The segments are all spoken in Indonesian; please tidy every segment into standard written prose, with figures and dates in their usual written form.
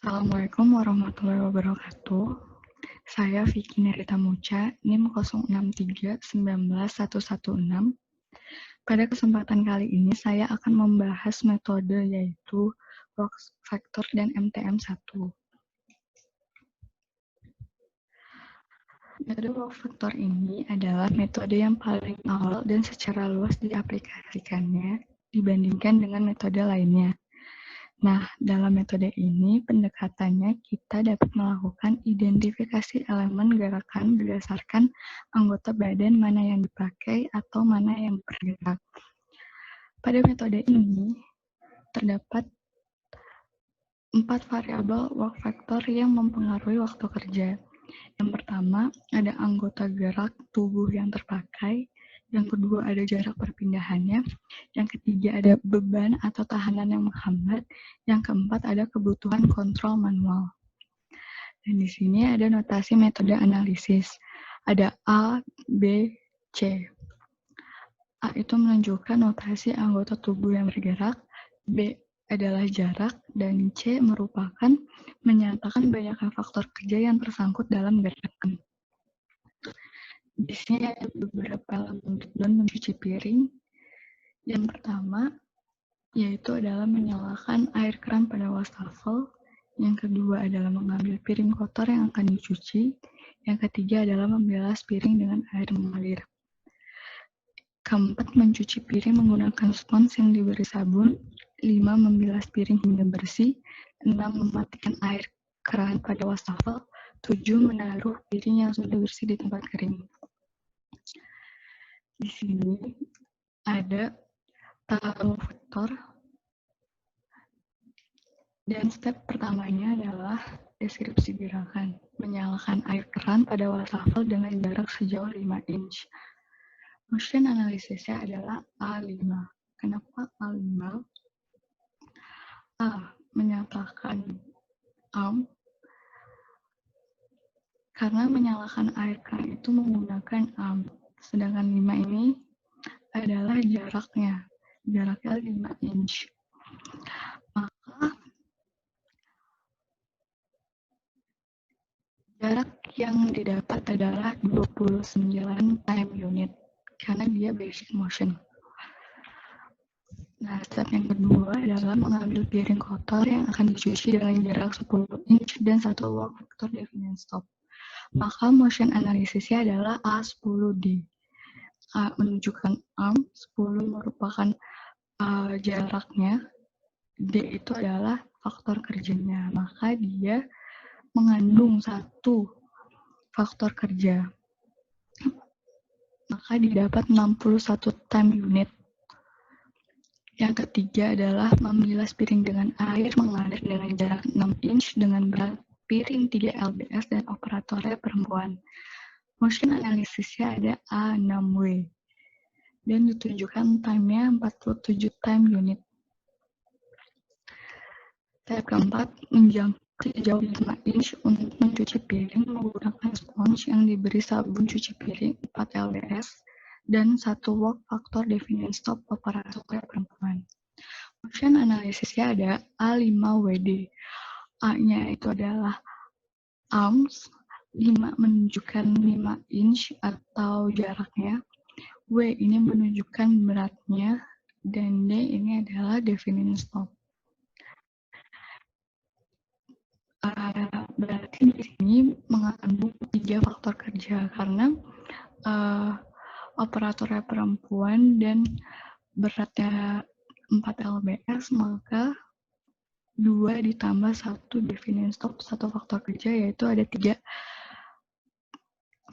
Assalamualaikum warahmatullahi wabarakatuh. Saya Vicky Nerita Mucha, NIM 06319116. Pada kesempatan kali ini saya akan membahas metode yaitu work factor dan MTM1. Metode work factor ini adalah metode yang paling awal dan secara luas diaplikasikannya dibandingkan dengan metode lainnya. Nah, dalam metode ini, pendekatannya kita dapat melakukan identifikasi elemen gerakan berdasarkan anggota badan mana yang dipakai atau mana yang bergerak. Pada metode ini, terdapat 4 variabel work factor yang mempengaruhi waktu kerja. Yang pertama, ada anggota gerak tubuh yang terpakai. Yang kedua, ada jarak perpindahannya. Yang ketiga, ada beban atau tahanan yang menghambat. Yang keempat, ada kebutuhan kontrol manual. Dan di sini ada notasi metode analisis. Ada A, B, C. A itu menunjukkan notasi anggota tubuh yang bergerak. B adalah jarak. Dan C merupakan menyatakan banyaknya faktor kerja yang tersangkut dalam gerakan. Di sini ada beberapa elemen tujuan mencuci piring. Yang pertama, yaitu adalah menyalakan air keran pada wastafel. Yang kedua adalah mengambil piring kotor yang akan dicuci. Yang ketiga adalah membilas piring dengan air mengalir. Keempat, mencuci piring menggunakan spons yang diberi sabun. 5. Membilas piring hingga bersih. 6. Mematikan air keran pada wastafel. 7. Menaruh piring yang sudah bersih di tempat kering. Di sini ada tahapan faktor. Dan step pertamanya adalah deskripsi gerakan. Menyalakan air keran pada wastafel dengan jarak sejauh 5 inch. Motion analisisnya adalah A5. Kenapa A5? A. Menyalakan arm. Karena menyalakan air keran itu menggunakan arm. Sedangkan 5 ini adalah jaraknya. Jaraknya 5 inch. Maka jarak yang didapat adalah 29 time unit. Karena dia basic motion. Nah, step yang kedua adalah mengambil piring kotor yang akan dicuci dengan jarak 10 inch dan 1 work factor definite stop. Maka motion analisisnya adalah A10D. A menunjukkan arm, 10 merupakan jaraknya, D itu adalah faktor kerjanya. Maka dia mengandung 1 faktor kerja. Maka didapat 61 time unit. Yang ketiga adalah membilas piring dengan air mengalir dengan jarak 6 inch dengan berat piring 3 lbs dan operatornya perempuan. Motion analisisnya ada A6W. Dan ditunjukkan time-nya 47 time unit. Step keempat, menjangkau sejauh 5 inch untuk mencuci piring menggunakan spons yang diberi sabun cuci piring 4 lbs dan 1 work factor definite stop operatornya perempuan. Motion analisisnya ada A5WD. A-nya itu adalah arms, 5 menunjukkan 5 inch atau jaraknya, W ini menunjukkan beratnya, dan D ini adalah definite stop. Berarti di sini mengandung 3 faktor kerja karena operatornya perempuan dan beratnya 4 lbs, maka 2 ditambah 1 definite stop, 1 faktor kerja, yaitu ada 3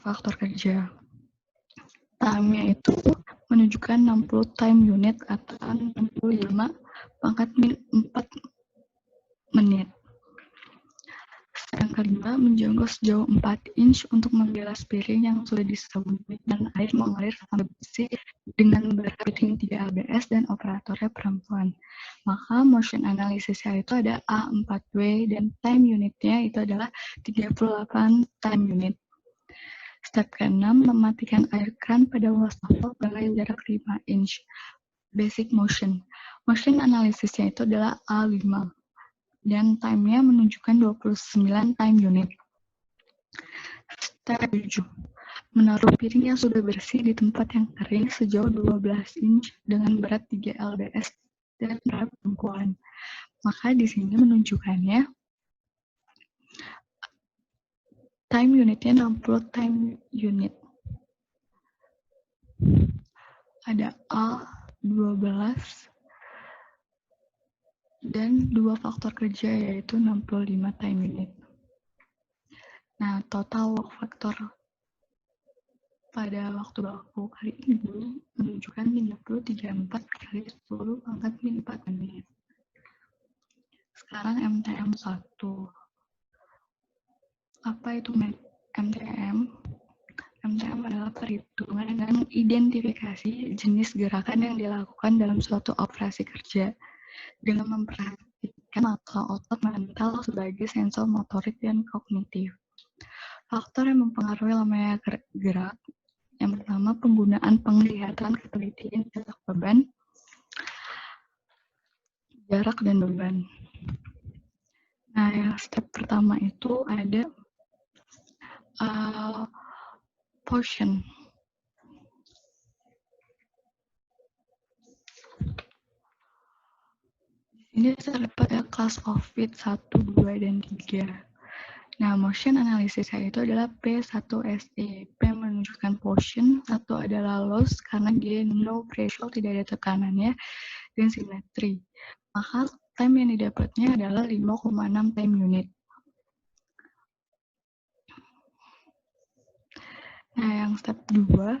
faktor kerja. Time-nya itu menunjukkan 60 time unit atau 65 pangkat min 4 menit. Yang kelima, menjangkau sejauh 4 inch untuk membilas piring yang sudah disabuni dan air mengalir sampai bersih dengan berat piring 3 lbs dan operatornya perempuan. Maka motion analisisnya itu ada A4W dan time unitnya itu adalah 38 time unit. Step ke-6, mematikan air keran pada wastafel dengan jarak 5 inch. Basic motion. Motion analisisnya itu adalah A5. dan time-nya menunjukkan 29 time unit. Step 7. Menaruh piring yang sudah bersih di tempat yang kering sejauh 12 inch dengan berat 3 lbs dan berat perempuan. Maka di sini menunjukkannya time unitnya 60 time unit. Ada A 12 dan 2 faktor kerja yaitu 65 time unit. Nah, total work factor pada waktu baku kali ini menunjukkan 3034 kali 10 pangkat min 4 menit. Sekarang MTM 1. Apa itu MTM? MTM adalah perhitungan dengan identifikasi jenis gerakan yang dilakukan dalam suatu operasi kerja dengan memperhatikan maka otot mental sebagai sensor motorik dan kognitif. Faktor yang mempengaruhi lamanya gerak yang pertama penggunaan penglihatan, ketelitian, jarak beban, jarak dan beban. Nah, yang step pertama itu ada portion. Ini terdapat class of fit 1, 2, dan 3. Nah, motion analysis itu adalah P1SE. P menunjukkan portion, 1 adalah loss karena dia no pressure, tidak ada tekanannya, dan simetri. Maka time yang didapatnya adalah 5,6 time unit. Nah, yang step 2,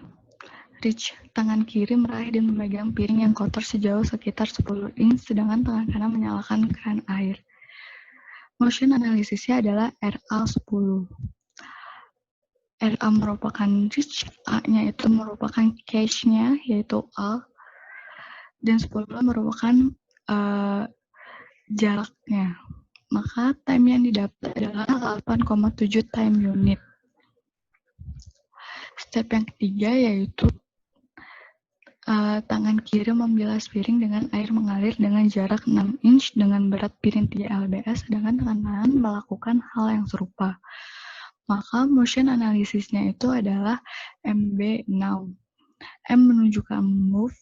reach. Tangan kiri meraih dan memegang piring yang kotor sejauh sekitar 10 inch, sedangkan tangan kanan menyalakan keran air. Motion analisisnya adalah RA10. RA merupakan reach, A-nya itu merupakan catch-nya, yaitu A, dan 10 merupakan jaraknya. Maka time yang didapat adalah 8,7 time unit. Step yang ketiga yaitu tangan kiri membilas piring dengan air mengalir dengan jarak 6 inch dengan berat piring 3 lbs, sedangkan tangan kanan melakukan hal yang serupa. Maka motion analisisnya itu adalah MB now. M menunjukkan move,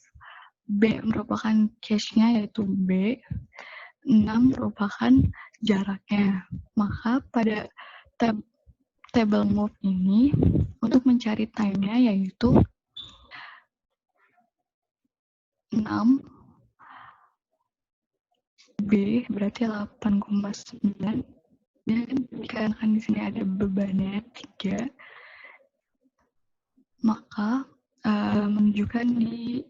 B merupakan catch-nya yaitu B, 6 merupakan jaraknya. Maka pada table move ini untuk mencari time-nya yaitu 6 B berarti 8,9 dan dikarenakan di sini ada bebannya 3 maka menunjukkan di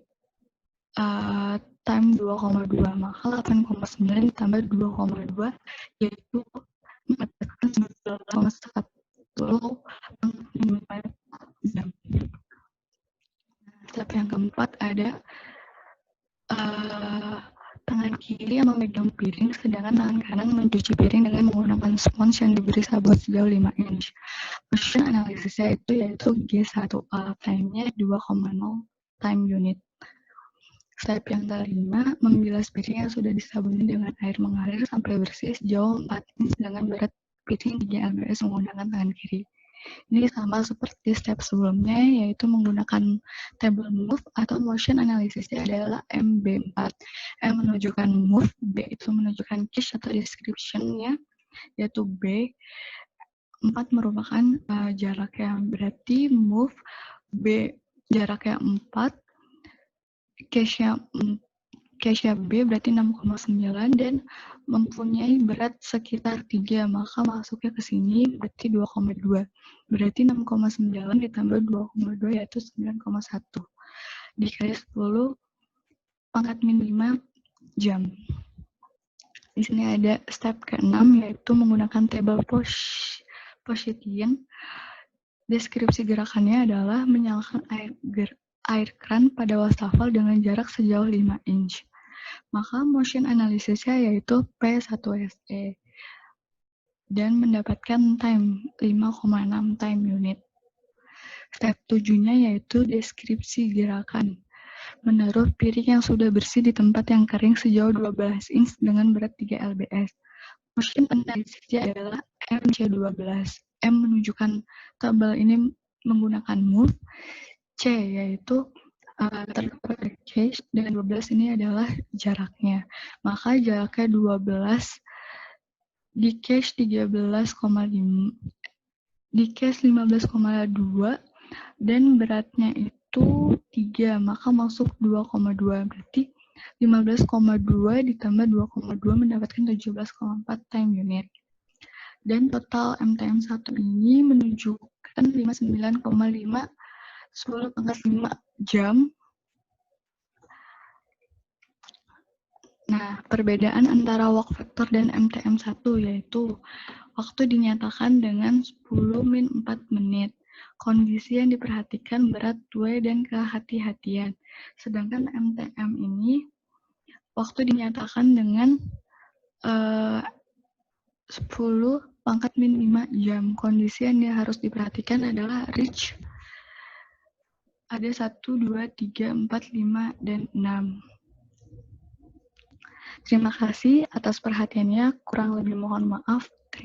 time 2,2 maka 8,9 ditambah 2,2 yaitu mendapatkan 19,1 jam. Step yang keempat ada tangan kiri yang memegang piring, sedangkan tangan kanan mencuci piring dengan menggunakan spons yang diberi sabun sejauh 5 inch. Motion analisisnya itu yaitu G1A, time-nya 2,0 time unit. Step yang kelima, membilas piring yang sudah disabuni dengan air mengalir sampai bersih sejauh 4 inch dengan berat piring 3 lbs menggunakan tangan kiri. Ini sama seperti step sebelumnya, yaitu menggunakan table move atau motion analisisnya adalah MB4. M menunjukkan move, B itu menunjukkan catch atau description-nya, yaitu B. 4 merupakan jaraknya, berarti move, B jaraknya 4, catch-nya B berarti 6,9 dan mempunyai berat sekitar 3, maka masuknya ke sini berarti 2,2. Berarti 6,9 ditambah 2,2 yaitu 9,1. Dikali 10 pangkat min 5 jam. Di sini ada step ke-6 yaitu menggunakan table position. Deskripsi gerakannya adalah menyalakan air kran pada wastafel dengan jarak sejauh 5 inch. Maka motion analisisnya yaitu P1SE dan mendapatkan time 5,6 time unit. Step 7-nya yaitu deskripsi gerakan. Menaruh piring yang sudah bersih di tempat yang kering sejauh 12 inch dengan berat 3 lbs. motion intensity adalah MC12. M menunjukkan tabel ini menggunakan move, C yaitu terdapat dari case, dan 12 ini adalah jaraknya. Maka jaraknya 12 di case 13,5, di case 15,2, dan beratnya itu 3, maka masuk 2,2. Berarti 15,2 ditambah 2,2 mendapatkan 17,4 time unit. Dan total MTM1 ini menunjukkan 59,5 10⁵ jam. Nah, perbedaan antara walk factor dan MTM1 yaitu waktu dinyatakan dengan 10-4 menit. Kondisi yang diperhatikan berat, weight, dan kehati-hatian. Sedangkan MTM ini waktu dinyatakan dengan 10⁻5 jam. Kondisi yang harus diperhatikan adalah reach. Ada 1, 2, 3, 4, 5, dan 6. Terima kasih atas perhatiannya. Kurang lebih mohon maaf.